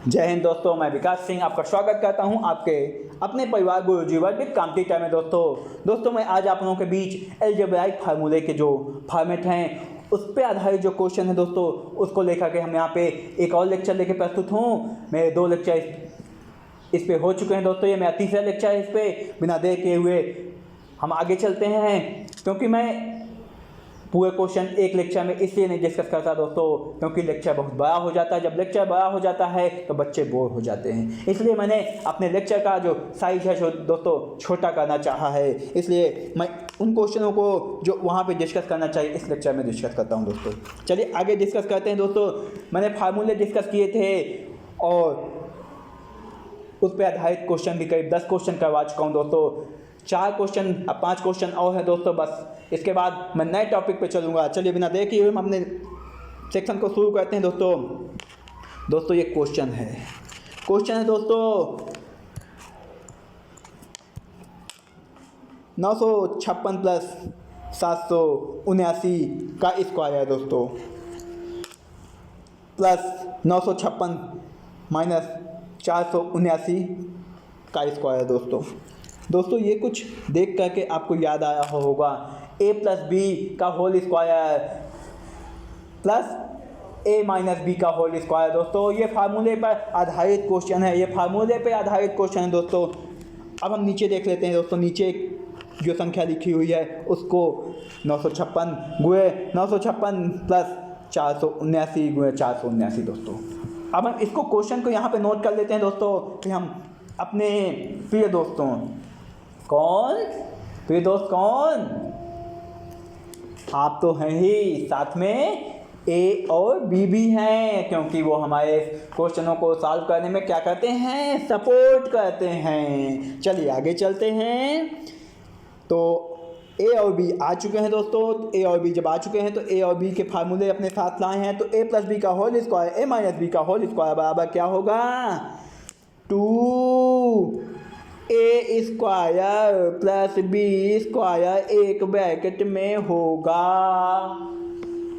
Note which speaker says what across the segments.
Speaker 1: जय हिंद दोस्तों, मैं विकास सिंह आपका स्वागत करता हूं आपके अपने परिवार गुरुजी वर्ल्ड विद कॉम्पिटिटिव में। दोस्तों मैं आज आप लोगों के बीच अलजेब्राइक फार्मूले के जो फॉर्मेट हैं उस पर आधारित जो क्वेश्चन है दोस्तों उसको लेकर के हम यहाँ पे एक और लेक्चर लेके प्रस्तुत हूँ। मेरे 2 लेक्चर इस पे हो चुके हैं दोस्तों, ये मेरा तीसरा लेक्चर है। इस पर बिना देर किए हुए हम आगे चलते हैं, क्योंकि मैं पूरे क्वेश्चन एक लेक्चर में इसलिए नहीं डिस्कस करता दोस्तों क्योंकि लेक्चर बहुत बड़ा हो जाता है। जब लेक्चर बड़ा हो जाता है तो बच्चे बोर हो जाते हैं, इसलिए मैंने अपने लेक्चर का जो साइज है दोस्तों छोटा करना चाहा है। इसलिए मैं उन क्वेश्चनों को जो वहाँ पे डिस्कस करना चाहिए इस लेक्चर में डिस्कस करता हूँ दोस्तों। चलिए आगे डिस्कस करते हैं दोस्तों। मैंने फार्मूले डिस्कस किए थे और उस पर आधारित क्वेश्चन भी करीब 10 क्वेश्चन करवा चुका हूँ दोस्तों। 4 क्वेश्चन अब 5 क्वेश्चन और है दोस्तों, बस इसके बाद मैं नए टॉपिक पे चलूँगा। चलिए बिना देर किए हुए हम अपने सेक्शन को शुरू करते हैं दोस्तों। ये क्वेश्चन है दोस्तों 956 प्लस 779 का स्क्वायर है दोस्तों, प्लस 956 माइनस 479 का स्क्वायर दोस्तों ये कुछ देख करके आपको याद आया होगा। a प्लस बी का whole square plus a minus B का होल स्क्वायर दोस्तों, ये फार्मूले पर आधारित क्वेश्चन है दोस्तों। अब हम नीचे देख लेते हैं दोस्तों। नीचे जो संख्या लिखी हुई है उसको 956 गुए 956 प्लस 479 गुए 479 दोस्तों। अब हम इसको क्वेश्चन को यहाँ पे नोट कर लेते हैं दोस्तों कि हम अपने प्रिय दोस्त कौन आप तो हैं ही, साथ में ए और बी भी हैं, क्योंकि वो हमारे क्वेश्चनों को सॉल्व करने में क्या करते हैं, सपोर्ट करते हैं। चलिए आगे चलते हैं। तो ए और बी आ चुके हैं दोस्तों। ए और बी जब आ चुके हैं तो ए और बी के फार्मूले अपने साथ लाए हैं। तो ए प्लस बी का whole square A minus B का होल स्क्वायर बराबर क्या होगा, 2a square plus B square एक ब्रैकेट में होगा,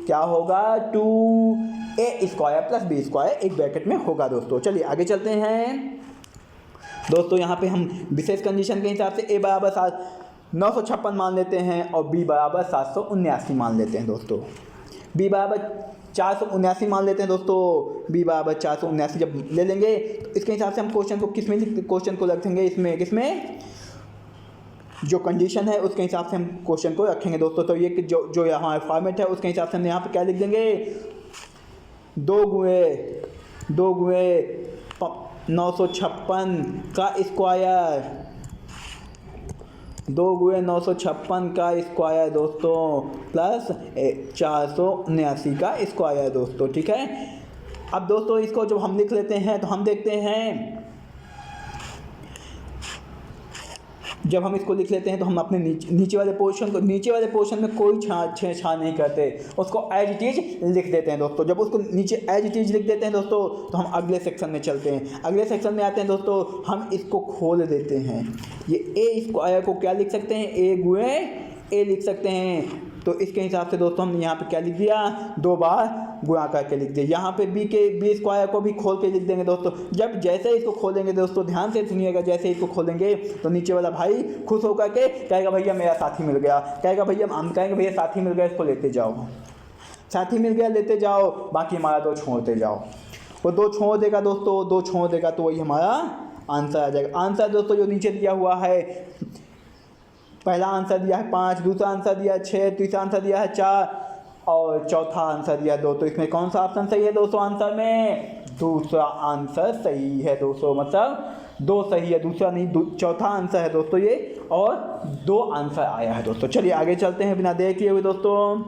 Speaker 1: क्या होगा, 2a square plus B square एक ब्रैकेट में होगा दोस्तों। चलिए आगे चलते हैं दोस्तों। यहाँ पे हम विशेष कंडीशन के हिसाब से a बराबर 956 मान लेते हैं और b बराबर 779 मान लेते हैं दोस्तों। b बराबर 479 मान लेते हैं दोस्तों। b बराबर 479 जब ले लेंगे तो इसके हिसाब से हम क्वेश्चन को रखेंगे इसमें जो कंडीशन है उसके हिसाब से हम क्वेश्चन को रखेंगे दोस्तों। तो ये जो यहाँ फॉर्मेट है उसके हिसाब से हम यहाँ पे क्या लिख देंगे, 2 गुए 956 का स्क्वायर, 2 गुए 956 का स्क्वायर दोस्तों प्लस 479 का स्क्वायर दोस्तों, ठीक है। अब दोस्तों इसको जब हम लिख लेते हैं तो हम देखते हैं, जब हम इसको लिख लेते हैं तो हम अपने नीचे वाले पोर्शन में कोई छेड़छाड़ नहीं करते, उसको एज इट इज लिख देते हैं दोस्तों। जब उसको नीचे एज इट इज लिख देते हैं दोस्तों तो हम अगले सेक्शन में चलते हैं। अगले सेक्शन में आते हैं दोस्तों, हम इसको खोल देते हैं। ये ए स्क्वायर को क्या लिख सकते हैं, ए गुए ए लिख सकते हैं। तो इसके हिसाब से दोस्तों हम यहाँ पे क्या लिख दिया, 2 बार गुणा करके लिख दिया। यहाँ पे बी स्क्वायर को भी खोल के लिख देंगे दोस्तों। जब जैसे इसको खोलेंगे दोस्तों, ध्यान से सुनिएगा, जैसे इसको खोलेंगे तो नीचे वाला भाई खुश होकर के कहेगा भैया मेरा साथी मिल गया, हम कहेंगे भैया साथी मिल गया, इसको लेते जाओ, साथी मिल गया लेते जाओ, बाकी हमारा 2 छोड़ते जाओ। वो 2 छोड़ देगा दोस्तों, 2 छोड़ देगा तो वही हमारा आंसर आ जाएगा। आंसर दोस्तों जो नीचे दिया हुआ है, पहला आंसर दिया है 5, दूसरा आंसर दिया है 6, तीसरा आंसर दिया है 4 और चौथा आंसर दिया है 2। तो इसमें कौन सा ऑप्शन सही है दोस्तों, आंसर में दूसरा आंसर सही है दोस्तों, मतलब 2 सही है, दूसरा नहीं, चौथा आंसर है दोस्तों ये, और 2 आंसर आया है दोस्तों। चलिए आगे चलते हैं बिना देर किए हुए दोस्तों।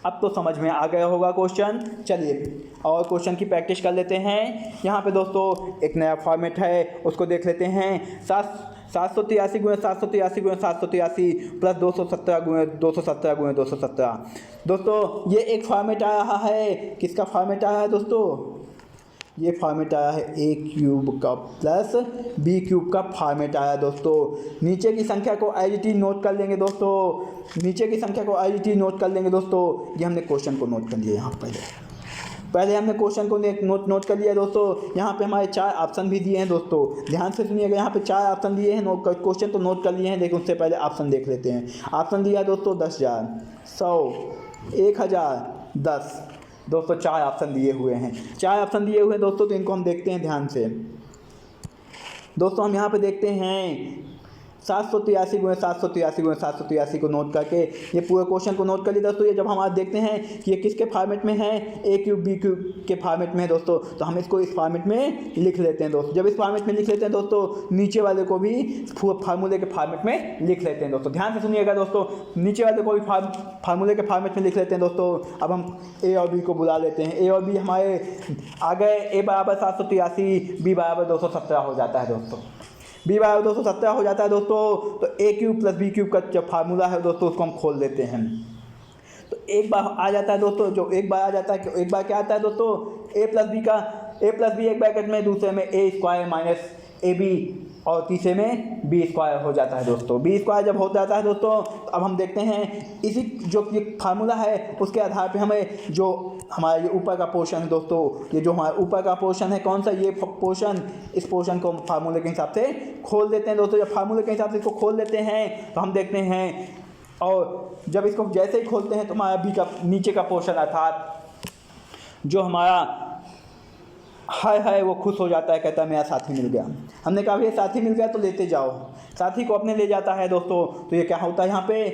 Speaker 1: अब तो समझ में आ गया होगा क्वेश्चन। चलिए और क्वेश्चन की प्रैक्टिस कर लेते हैं। यहाँ पे दोस्तों एक नया फॉर्मेट है, उसको देख लेते हैं। 783 गुणे 783 गुणे 783 प्लस 217 गुणे 217 गुणे 217 दोस्तों, ये एक फॉर्मेट आया है। किसका फॉर्मेट आया है दोस्तों, ये फॉर्मेट आया है ए क्यूब का प्लस बी क्यूब का फॉर्मेट आया दोस्तों। नीचे की संख्या को एज इट इज नोट कर लेंगे दोस्तों, ये हमने क्वेश्चन को नोट कर लिया यहाँ पहले। पहले हमने क्वेश्चन को नोट कर लिया दोस्तों। यहाँ पे हमारे 4 ऑप्शन भी दिए हैं दोस्तों, ध्यान से सुनिएगा। यहाँ पे 4 ऑप्शन दिए हैं, क्वेश्चन तो नोट कर लिए हैं, लेकिन उससे पहले ऑप्शन देख लेते हैं। ऑप्शन दिया दोस्तों 10,000, 100, 1000, 10 दोस्तों। 4 ऑप्शन दिए हुए हैं, 4 ऑप्शन दिए हुए हैं दोस्तों। तो इनको हम देखते हैं ध्यान से दोस्तों। हम यहाँ पे देखते हैं 783 गुणे 783 गुणे 783 को नोट करके ये पूरे क्वेश्चन को नोट कर लिया दोस्तों। ये जब हम आज देखते हैं कि ये किसके फॉर्मेट में है, ए क्यूब बी क्यूब के फॉर्मेट में है दोस्तों, तो हम इसको इस फॉर्मेट में लिख लेते हैं दोस्तों। जब इस फॉर्मेट में लिख लेते हैं दोस्तों, नीचे वाले को भी फार्मूले के फॉर्मेट में लिख लेते हैं दोस्तों। ध्यान से सुनिएगा दोस्तों, नीचे वाले को भी फार्मूले के फॉर्मेट में लिख लेते हैं दोस्तों। अब हम ए और बी को बुला लेते हैं। ए और बी हमारे आ गए। ए बराबर 783, बी बराबर 217 हो जाता है दोस्तों। बी बराबर 217 हो जाता है दोस्तों। तो ए क्यूब प्लस बी क्यूब का जो फार्मूला है दोस्तों, उसको हम खोल देते हैं। तो एक बार आ जाता है दोस्तों, जो एक बार आ जाता है, एक बार क्या आता है दोस्तों, ए प्लस बी एक ब्रैकेट में, दूसरे में a square minus A B, और तीसरे में बी स्क्वायर हो जाता है दोस्तों। बी स्क्वायर जब हो जाता है दोस्तों, तो अब हम देखते हैं इसी जो ये फार्मूला है उसके आधार पे हमें जो हमारा ये ऊपर का पोर्शन है दोस्तों, ये जो हमारा ऊपर का पोर्शन है, कौन सा ये पोर्शन, इस पोर्शन को हम फार्मूले के हिसाब से खोल देते हैं दोस्तों। जब फार्मूले के हिसाब से इसको खोल देते हैं तो हम देखते हैं, और जब इसको जैसे ही खोलते हैं तो हमारा बी का नीचे का पोर्शन अर्थात जो हमारा है वो खुश हो जाता है, कहता है मेरा साथी मिल गया। हमने कहा भैया साथी मिल गया तो लेते जाओ, साथी को अपने ले जाता है दोस्तों। तो ये क्या होता है, यहाँ पे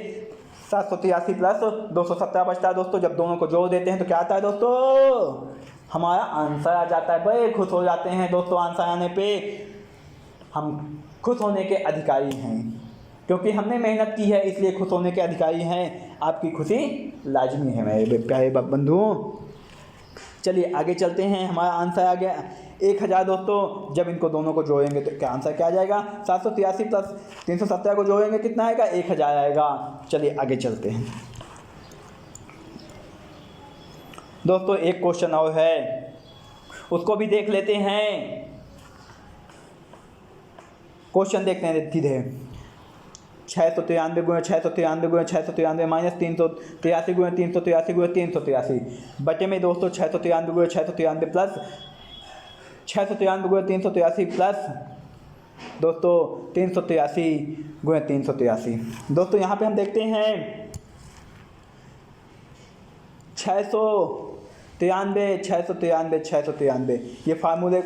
Speaker 1: 783 प्लस 217 बचता है दोस्तों। जब दोनों को जोड़ देते हैं तो क्या आता है दोस्तों, हमारा आंसर आ जाता है। बड़े खुश हो जाते हैं दोस्तों, आंसर आने पे हम खुश होने के अधिकारी हैं, क्योंकि हमने मेहनत की है इसलिए खुश होने के अधिकारी हैं। आपकी खुशी लाजमी है मेरे प्यारे बंधुओं। चलिए आगे चलते हैं। हमारा आंसर आ गया 1000 दोस्तों। जब इनको दोनों को जोड़ेंगे तो क्या आंसर क्या आ जाएगा, 783 प्लस 317 को जोड़ेंगे कितना आएगा, 1000 आएगा। चलिए आगे चलते हैं दोस्तों। एक क्वेश्चन और है, उसको भी देख लेते हैं। क्वेश्चन देखते हैं सीधे। 693 गुणे 693 गुणे 693 माइनस 383 गुणे 383 गुणे 383 बटे में दोस्तों 693 गुणे 693 प्लस 693 गुणे 383 प्लस दोस्तों 383 गुणे 383। दोस्तों यहाँ पे हम देखते हैं 693 ये फार्मूले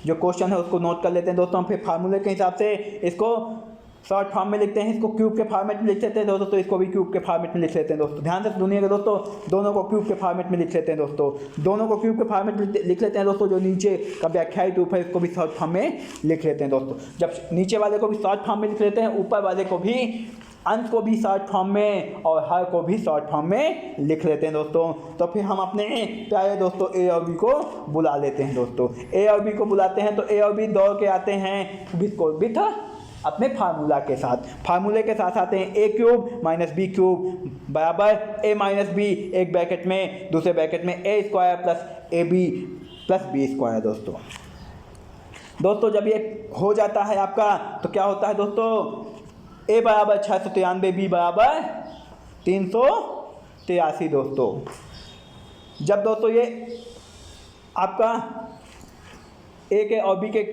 Speaker 1: जो क्वेश्चन है उसको नोट कर लेते हैं दोस्तों। हम फिर फार्मूले के हिसाब से इसको शॉर्ट फॉर्म में लिखते हैं, इसको क्यूब के फॉर्मेट में लिख लेते हैं दोस्तों। तो इसको भी क्यूब के फॉर्मेट में लिख लेते हैं दोस्तों। ध्यान से सुनिएगा दोस्तों, दोनों को क्यूब के फॉर्मेट में लिख लेते हैं दोस्तों। दोनों को क्यूब के फॉर्मेट में लिख लेते हैं दोस्तों। जो नीचे का व्याख्यायित रूप है इसको भी शॉर्ट फॉर्म में लिख लेते हैं दोस्तों। जब नीचे वाले को भी शॉर्ट फॉर्म में लिख लेते हैं, ऊपर वाले को भी, अंश को भी शॉर्ट फॉर्म में और हर को भी शॉर्ट फॉर्म में लिख लेते हैं दोस्तों। तो फिर हम अपने प्यारे दोस्तों ए और बी को बुला लेते हैं दोस्तों। ए और बी को बुलाते हैं तो ए और बी दौड़ के आते हैं विथ अपने फार्मूला के साथ। फार्मूले के साथ आते हैं a cube minus b cube बराबर ए माइनस बी, एक ब्रैकेट में, दूसरे ब्रैकेट में a square plus a b plus B square दोस्तों। जब ये हो जाता है आपका तो क्या होता है दोस्तों, ए बराबर 693, बी बराबर 383 दोस्तों। जब दोस्तों ये आपका ए के और बी के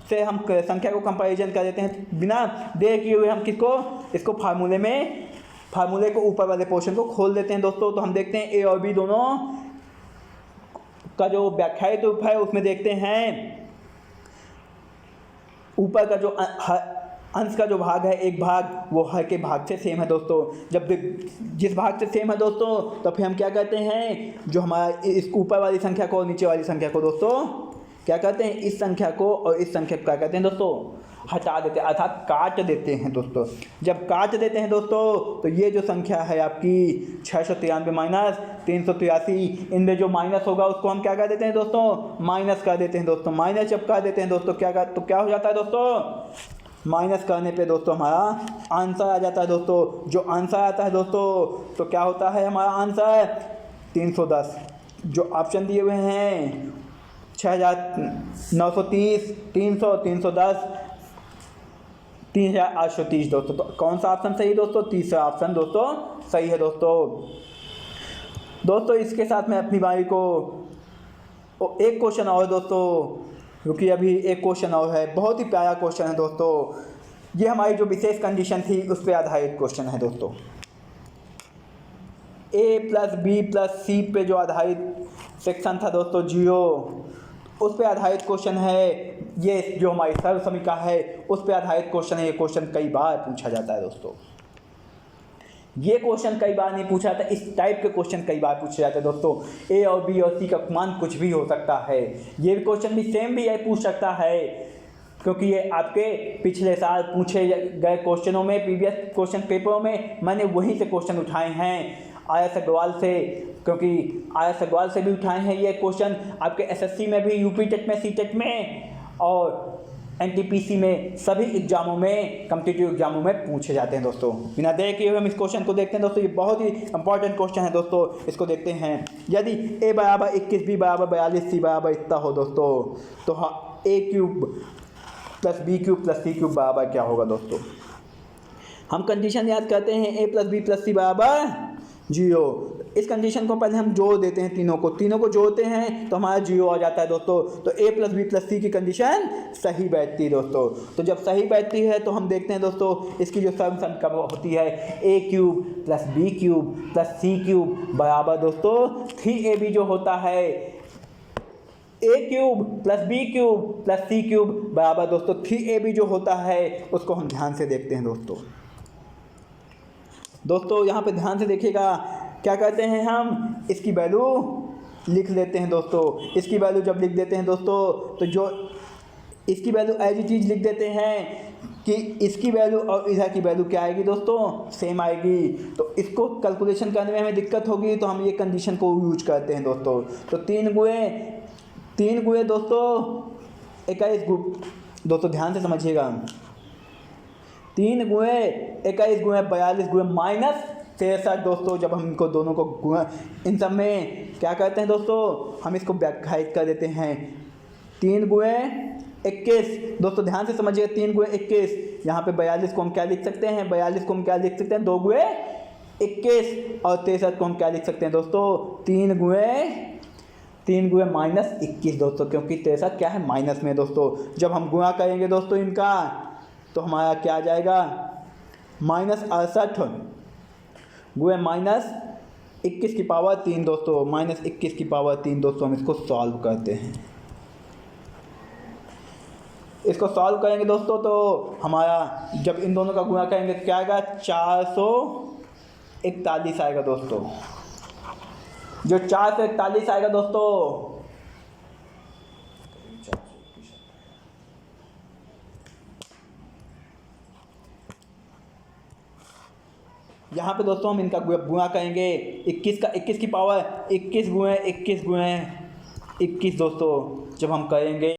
Speaker 1: से हम संख्या को कंपैरिजन कर देते हैं बिना देर किए हुए, हम इसको फार्मूले को ऊपर वाले पोर्शन को खोल देते हैं दोस्तों। तो हम देखते हैं ए और बी दोनों का जो व्याख्यायित रूप है उसमें देखते हैं ऊपर का जो अंश का जो भाग है, एक भाग वो हर के भाग से सेम है दोस्तों। जब जिस भाग से सेम है दोस्तों तो फिर हम क्या कहते हैं, जो हमारा इस ऊपर वाली संख्या को और नीचे वाली संख्या को दोस्तों क्या कहते हैं, इस संख्या को और इस संख्या को क्या कहते हैं दोस्तों, हटा देते हैं, अर्थात काट देते हैं दोस्तों। जब काट देते हैं दोस्तों तो ये जो संख्या है आपकी 693 माइनस 383, इनमें जो माइनस होगा उसको हम क्या कर देते हैं दोस्तों, माइनस कर देते हैं दोस्तों। माइनस जब कर देते हैं दोस्तों तो क्या हो जाता है दोस्तों, माइनस करने पे दोस्तों हमारा आंसर आ जाता है दोस्तों। जो आंसर आता है दोस्तों तो क्या होता है हमारा आंसर 310। जो ऑप्शन दिए हुए हैं 6930, 300, 310, 3830 दोस्तों। तो कौन सा ऑप्शन सही है दोस्तों, तीसरा ऑप्शन दोस्तों सही है दोस्तों। इसके साथ मैं अपनी बारी को और एक क्वेश्चन और दोस्तों, क्योंकि अभी एक क्वेश्चन और है, बहुत ही प्यारा क्वेश्चन है दोस्तों। ये हमारी जो विशेष कंडीशन थी उस पर आधारित क्वेश्चन है दोस्तों। a+b+c पे जो आधारित सेक्शन था दोस्तों 0, उस पे आधारित क्वेश्चन है। ये जो हमारी सर्व समीकरण है उस पे आधारित क्वेश्चन है। ये क्वेश्चन कई बार पूछा जाता है दोस्तों। ये क्वेश्चन कई बार नहीं पूछा जाता, इस टाइप के क्वेश्चन कई बार पूछे जाते हैं दोस्तों। ए और बी और सी का मान कुछ भी हो सकता है। ये क्वेश्चन भी सेम भी पूछ सकता है, क्योंकि ये आपके पिछले साल पूछे गए क्वेश्चनों में, प्रीवियस क्वेश्चन पेपरों में मैंने वहीं से क्वेश्चन उठाए हैं, आर.एस. अग्रवाल से, क्योंकि आर.एस. अग्रवाल से भी उठाए हैं ये क्वेश्चन। आपके एसएससी में भी, यूपी टेट में, सी टेट में और एनटीपीसी में, सभी एग्जामों में, कॉम्पिटिटिव एग्जामों में पूछे जाते हैं दोस्तों। बिना देर किए हुए हम इस क्वेश्चन को देखते हैं दोस्तों। ये बहुत ही इंपॉर्टेंट क्वेश्चन है दोस्तों, इसको देखते हैं। यदि a बराबर 21, b बराबर 42, c बराबर इतना हो दोस्तों, तो a³ + b³ + c³ बराबर क्या होगा दोस्तों? हम कंडीशन याद करते हैं, a + b + c बराबर 0। इस कंडीशन को पहले हम जोड़ देते हैं, तीनों को जोड़ते हैं तो हमारा 0 आ जाता है दोस्तों। तो a + b + c की कंडीशन सही बैठती है दोस्तों। तो जब सही बैठती है तो हम देखते हैं दोस्तों, इसकी जो सर्व समीकरण होती है a³ + b³ + c³ बराबर दोस्तों 3ab जो होता है, a³ + b³ + c³ बराबर दोस्तों 3ab जो होता है, उसको हम ध्यान से देखते हैं दोस्तों। यहाँ पे ध्यान से देखिएगा, क्या करते हैं हम, इसकी वैल्यू लिख लेते हैं दोस्तों। इसकी वैल्यू जब लिख देते हैं दोस्तों, तो जो इसकी वैल्यू एज इट इज लिख देते हैं कि इसकी वैल्यू और इधर की वैल्यू क्या आएगी दोस्तों, सेम आएगी। तो इसको कैलकुलेशन करने में हमें दिक्कत होगी, तो हम ये कंडीशन को यूज करते हैं दोस्तों। तो 3 गुए दोस्तों 21 दोस्तों ध्यान से समझिएगा, 3 गुए 21 गुए 42 गुए -63 दोस्तों। जब हम इनको दोनों को गुणा, इन सब में क्या करते हैं दोस्तों, हम इसको व्याख्यायित कर देते हैं। 3 गुए 21 दोस्तों ध्यान से समझिए, 3 गुए 21, यहाँ पे 42 को हम क्या लिख सकते हैं, 42 को हम क्या लिख सकते हैं, 2 गुए 21, और 63 को हम क्या लिख सकते हैं दोस्तों, 3 गुए -21 दोस्तों, क्योंकि 63 क्या है, माइनस में दोस्तों। जब हम गुणा करेंगे दोस्तों इनका, तो हमारा क्या आ जाएगा, -68 गुए -21 की पावर 3 दोस्तों, -21 की पावर 3 दोस्तों। हम इसको सॉल्व करते हैं। इसको सॉल्व करेंगे दोस्तों, तो हमारा जब इन दोनों का गुणा करेंगे क्या आएगा, 441 आएगा दोस्तों। जो 441 आएगा दोस्तों, यहाँ पे दोस्तों हम इनका गुणा करेंगे 21 की पावर 21 गुए 21 दोस्तों। जब हम करेंगे